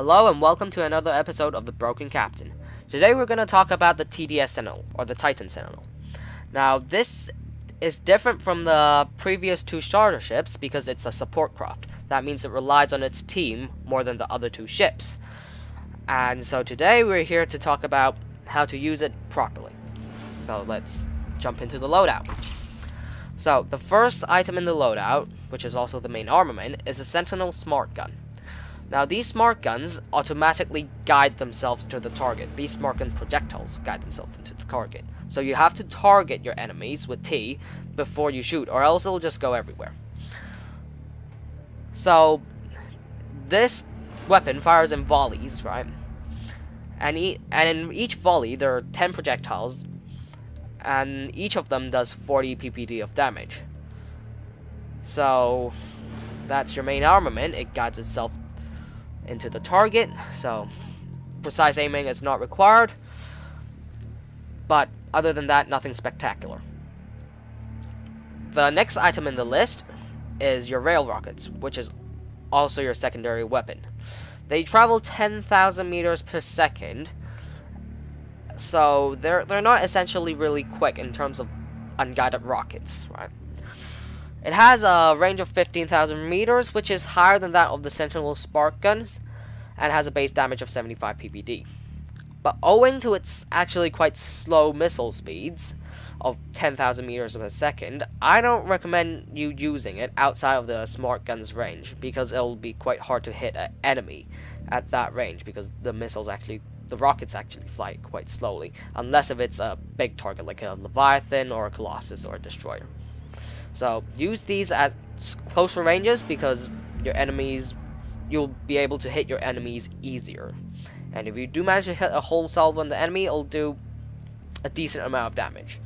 Hello and welcome to another episode of The Broken Captain. Today we're going to talk about the TDS Sentinel, or the Titan Sentinel. Now this is different from the previous two starter ships because it's a support craft. That means it relies on its team more than the other two ships. And so today we're here to talk about how to use it properly. So let's jump into the loadout. So the first item in the loadout, which is also the main armament, is the Sentinel Smart Gun. Now these smart guns automatically guide themselves to the target. These smart gun projectiles guide themselves into the target. So you have to target your enemies with T before you shoot, or else it'll just go everywhere. So this weapon fires in volleys, right? And in each volley there are 10 projectiles, and each of them does 40 ppd of damage. So that's your main armament. It guides itself into the target, so precise aiming is not required, but other than that, nothing spectacular. The next item in the list is your rail rockets, which is also your secondary weapon. They travel 10,000 meters per second, so they're not essentially really quick in terms of unguided rockets, right? It has a range of 15,000 meters, which is higher than that of the Sentinel Spark Guns, and has a base damage of 75 ppd. But owing to its actually quite slow missile speeds of 10,000 meters per second, I don't recommend you using it outside of the Smart Gun's range, because it'll be quite hard to hit an enemy at that range, because the rockets actually fly quite slowly, unless if it's a big target like a Leviathan or a Colossus or a Destroyer. So use these at closer ranges because you'll be able to hit your enemies easier. And if you do manage to hit a whole salvo on the enemy, it'll do a decent amount of damage.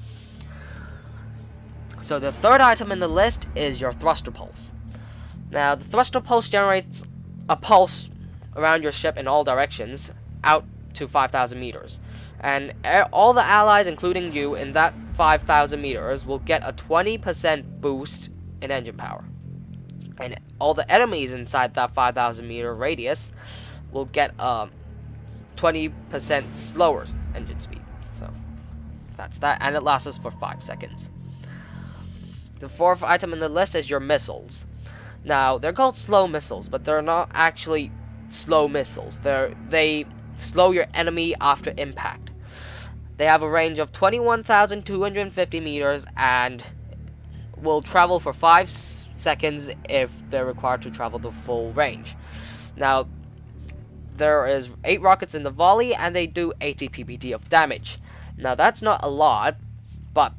So the third item in the list is your thruster pulse. Now the thruster pulse generates a pulse around your ship in all directions out to 5,000 meters. And all the allies, including you, in that 5,000 meters will get a 20% boost in engine power. And all the enemies inside that 5,000 meter radius will get a 20% slower engine speed. So that's that, and it lasts us for 5 seconds. The fourth item in the list is your missiles. Now, they're called slow missiles, but they're not actually slow missiles. They slow your enemy after impact. They have a range of 21,250 meters and will travel for 5 seconds if they're required to travel the full range. Now, there is 8 rockets in the volley and they do 80 ppd of damage. Now, that's not a lot, but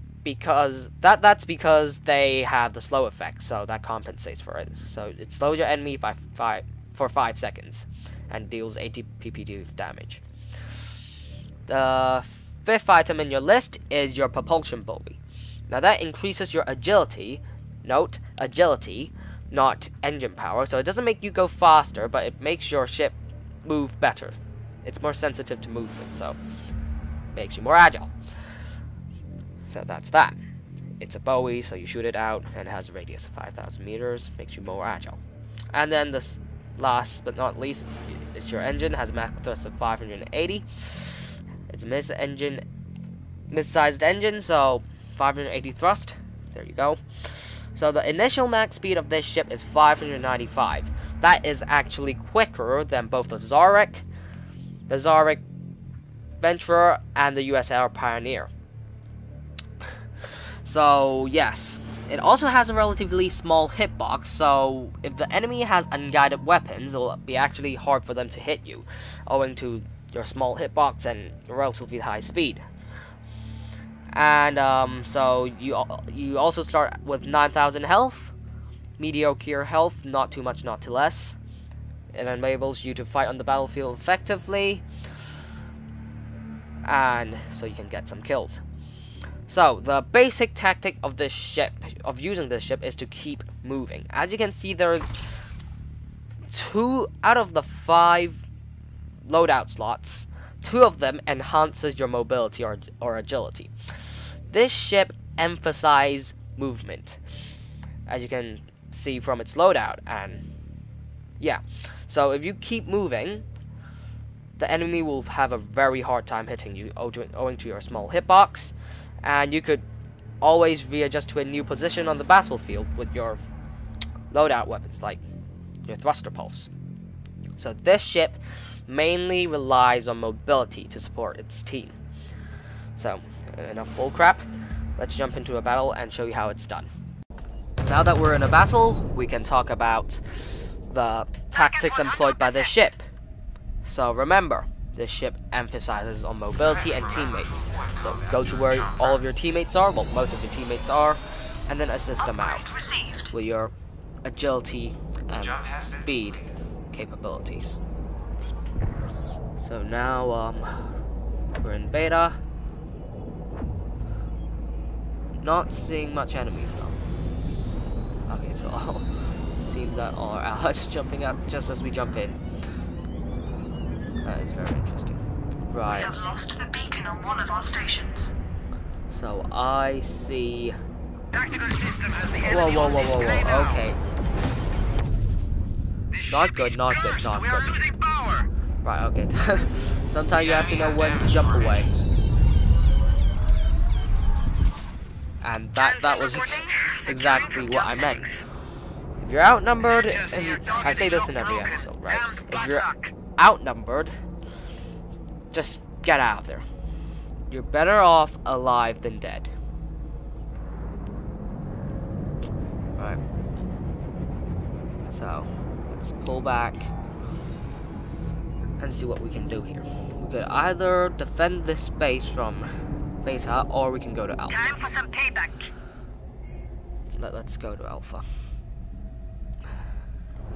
that's because they have the slow effect, so that compensates for it. So it slows your enemy for 5 seconds and deals 80 ppd of damage. The fifth item in your list is your propulsion buoy. Now that increases your agility. Note, agility, not engine power. So it doesn't make you go faster, but it makes your ship move better. It's more sensitive to movement, so it makes you more agile. So that's that. It's a buoy, so you shoot it out, and it has a radius of 5,000 meters, makes you more agile. And then this last but not least, it's your engine. It has a max thrust of 580. It's a mid-sized engine, so 580 thrust. There you go. So the initial max speed of this ship is 595. That is actually quicker than both the Zarek Venturer, and the US Air Pioneer. So yes, it also has a relatively small hitbox, so if the enemy has unguided weapons, it'll be actually hard for them to hit you, owing to your small hitbox and relatively high speed. And so you also start with 9,000 health, mediocre health, not too much, not too less. It enables you to fight on the battlefield effectively, and so you can get some kills. So the basic tactic of using this ship is to keep moving. As you can see, there's 2 out of the 5 loadout slots. 2 of them enhances your mobility or agility. This ship emphasizes movement, as you can see from its loadout, and yeah. So if you keep moving, the enemy will have a very hard time hitting you owing to your small hitbox, and you could always readjust to a new position on the battlefield with your loadout weapons, like your thruster pulse. So this ship mainly relies on mobility to support its team. So, enough bullcrap. Let's jump into a battle and show you how it's done. Now that we're in a battle, we can talk about the tactics employed by this ship. So remember, this ship emphasizes on mobility and teammates. So go to where all of your teammates are, well, most of your teammates are, and then assist them out with your agility and speed capabilities. So now we're in beta. Not seeing much enemies though. Okay, so seems that all our allies jumping out just as we jump in. That is very interesting. Right. We have lost the beacon on one of our stations. So I see. Tactical system has the Whoa, enemy whoa, on whoa, whoa, display whoa. now. Okay. This Not ship good, is not good, cursed. not We are good. losing power. Right, okay. Sometimes you have to know when to jump away. And that was exactly what I meant. If you're outnumbered, and I say this in every episode, right? If you're outnumbered, just get out of there. You're better off alive than dead. Right. So, let's pull back and see what we can do here. We could either defend this space from beta, or we can go to alpha. Time for some payback. Let's go to alpha.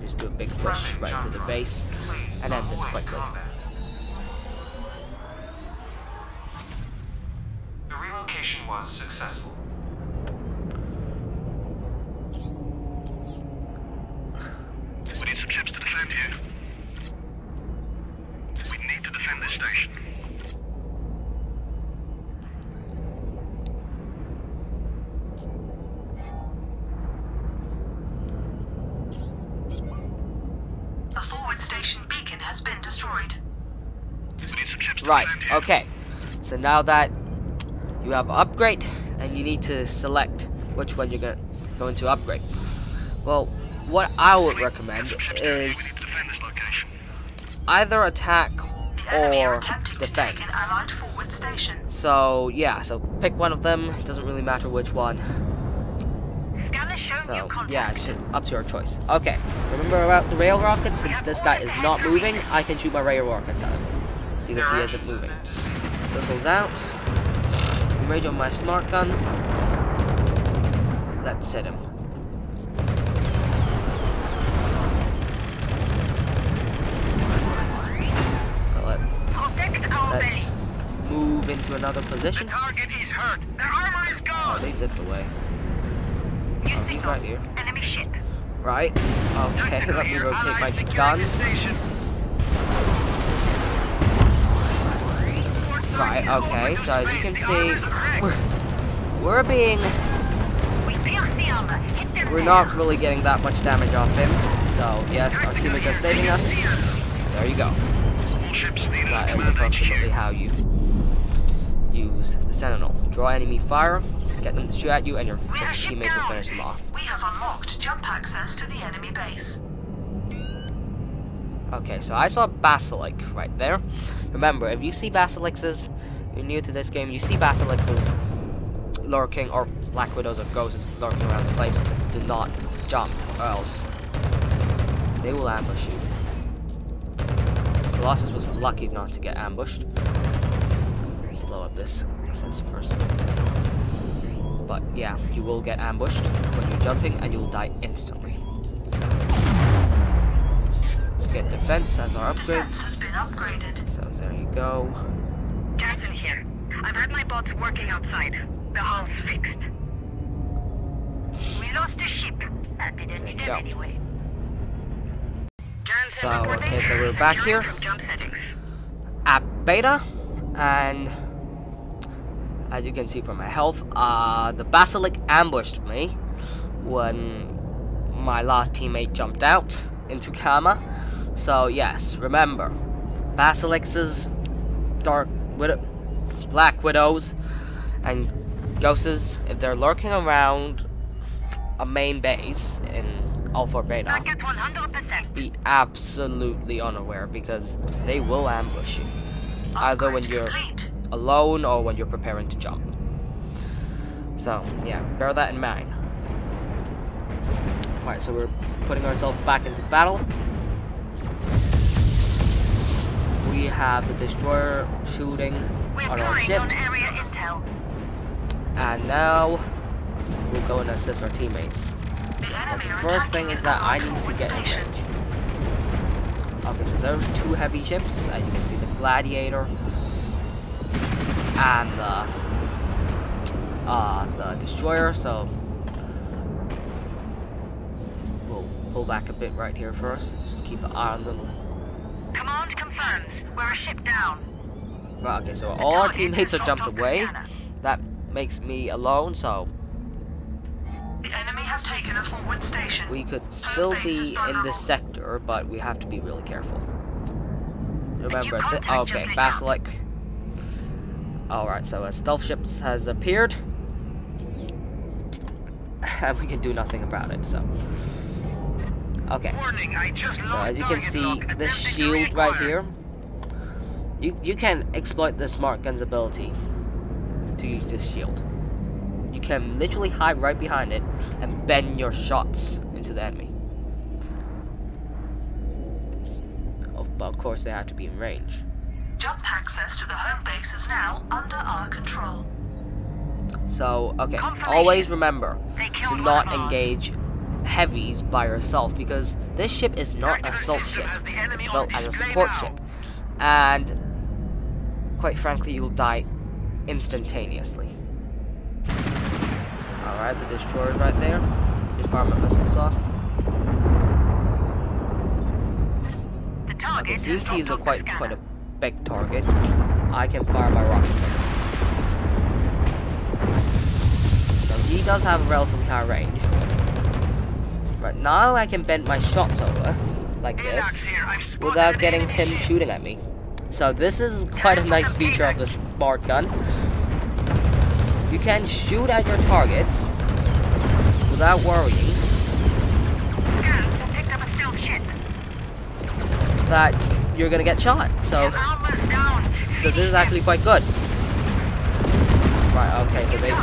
Just do a big push right to the base and end this quickly. The relocation was successful. We need some ships to defend here. We need to defend this station. A forward station beacon has been destroyed. We need some ships to Right, defend here. okay. So now that you have upgrade, and you need to select which one you're going to upgrade. Well, what I would recommend is either attack or defense. So yeah, so pick one of them. It doesn't really matter which one. So yeah, it's up to your choice. Okay, remember about the rail rockets? Since this guy is not moving, I can shoot my rail rockets at him because he isn't moving. Whistles out. Range on my smart guns. Let's hit him. So let's move into another position. Target is hurt. Their armor is gone. Oh, they zipped away. Oh, he's right here. Enemy ship. Right. Okay, let me rotate my gun. Right, okay, so as you can see, we're not really getting that much damage off him. So, yes, our teammates are saving us. There you go. That is approximately how you use the Sentinel. Draw enemy fire, get them to shoot at you, and your teammates will finish them off. We have unlocked jump access to the enemy base. Okay, so I saw Basilic right there. Remember, if you see Basilics, you're new to this game, you see Basilics lurking, or Black Widows or Ghosts lurking around the place, do not jump, or else they will ambush you. Colossus was lucky not to get ambushed. Let's blow up this sensor first. But yeah, you will get ambushed when you're jumping, and you will die instantly. Get defense as our upgrade. Defense has been upgraded. So there you go. Captain here. I've had my bots working outside. The hull's fixed. We lost a ship. That didn't need them anyway. So okay, so we're back here at beta, and as you can see from my health, the Basilic ambushed me when my last teammate jumped out into Kama. So yes, remember, Basilisks, Black Widows, and Ghosts, if they're lurking around a main base in Alpha or Beta, Target 100%. be absolutely unaware because they will ambush you. Either when you're alone or when you're preparing to jump. So, yeah, bear that in mind. Alright, so we're putting ourselves back into battle. We have the destroyer shooting on our ships. And now we'll go and assist our teammates. But the first thing is that I need to get in range. Okay, so there's 2 heavy ships, and you can see the Gladiator and the destroyer. So we'll pull back a bit right here first. Just keep an eye on them. Command confirms we're a ship down. Right, okay, so all our teammates are jumped away. That makes me alone, so the enemy have taken a forward station. we could still be in this sector, but we have to be really careful. Remember, okay, Basilisk. Alright, so a stealth ship has appeared, and we can do nothing about it, so. Okay, so as you can see, this shield right here, you can exploit the smart gun's ability to use this shield. You can literally hide right behind it and bend your shots into the enemy. Oh, but of course they have to be in range. Jump access to the home base is now under our control. So, okay, always remember, do not engage heavies by yourself, because this ship is not an assault ship. It's built as a support ship. And, quite frankly, you'll die instantaneously. Alright, the destroyer's right there. Just fire my missiles off. Okay, since he's quite a big target, I can fire my rocket. So he does have a relatively high range. Right, now I can bend my shots over, like this, without getting him shooting at me. So this is quite a nice feature of the smart gun. You can shoot at your targets without worrying that you're gonna get shot. So this is actually quite good. Right, okay, so they...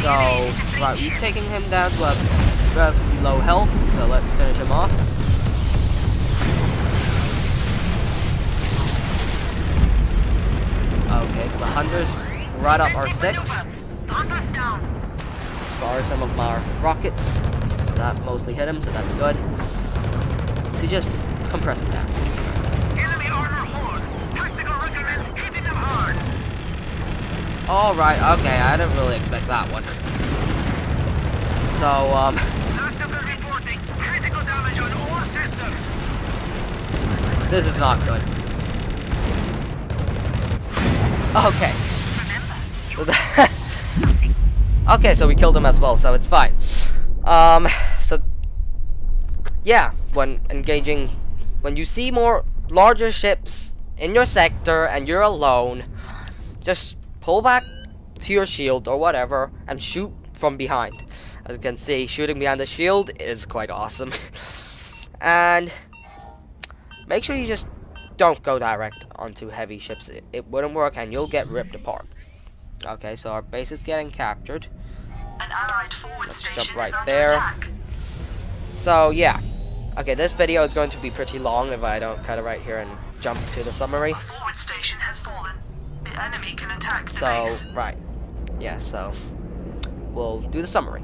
So, right, we're taking him down to a relatively low health, so let's finish him off. Okay, so the hunters right up our 6. Fire some of my rockets. That mostly hit him, so that's good. To just compress him down. Enemy armor hold. Tactical recommends hitting them hard. Alright, okay, I didn't really expect that one. So, Tactical reporting. Critical damage on all systems. this is not good. Okay. Okay, so we killed him as well, so it's fine. So, yeah, when engaging, when you see more larger ships in your sector and you're alone, just pull back to your shield or whatever and shoot from behind. As you can see, shooting behind the shield is quite awesome. And make sure you just don't go direct onto heavy ships. It wouldn't work and you'll get ripped apart. Okay, so our base is getting captured. An allied forward Let's station jump right is under there. attack. So, yeah. Okay, this video is going to be pretty long if I don't cut it right here and jump to the summary. A forward station has fallen. The enemy can attack the So, base. right. Yeah, so we'll do the summary.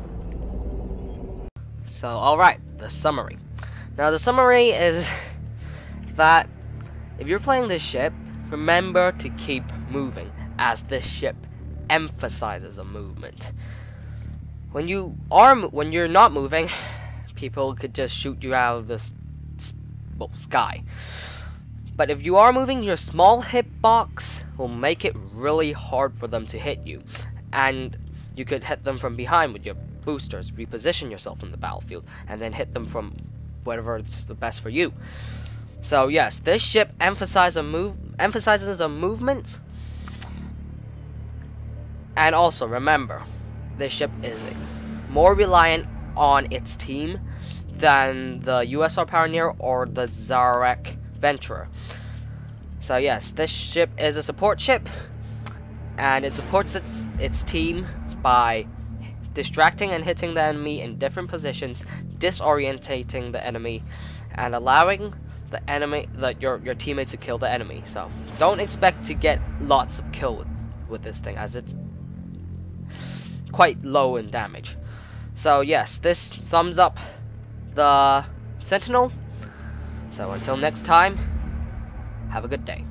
So, alright, the summary. Now, the summary is that if you're playing this ship, remember to keep moving, as this ship emphasizes a movement. When you're not moving, people could just shoot you out of the sky. But if you are moving, your small hitbox will make it really hard for them to hit you. And you could hit them from behind with your boosters, reposition yourself in the battlefield, and then hit them from whatever is the best for you. So yes, this ship emphasizes a movement. And also remember, this ship is more reliant on its team than the USR Pioneer or the Zarek Venturer. So yes, this ship is a support ship, and it supports its team by distracting and hitting the enemy in different positions, disorientating the enemy, and allowing the enemy, your teammates to kill the enemy. So don't expect to get lots of kills with this thing, as it's quite low in damage. So yes, this sums up the Sentinel. So until next time, have a good day.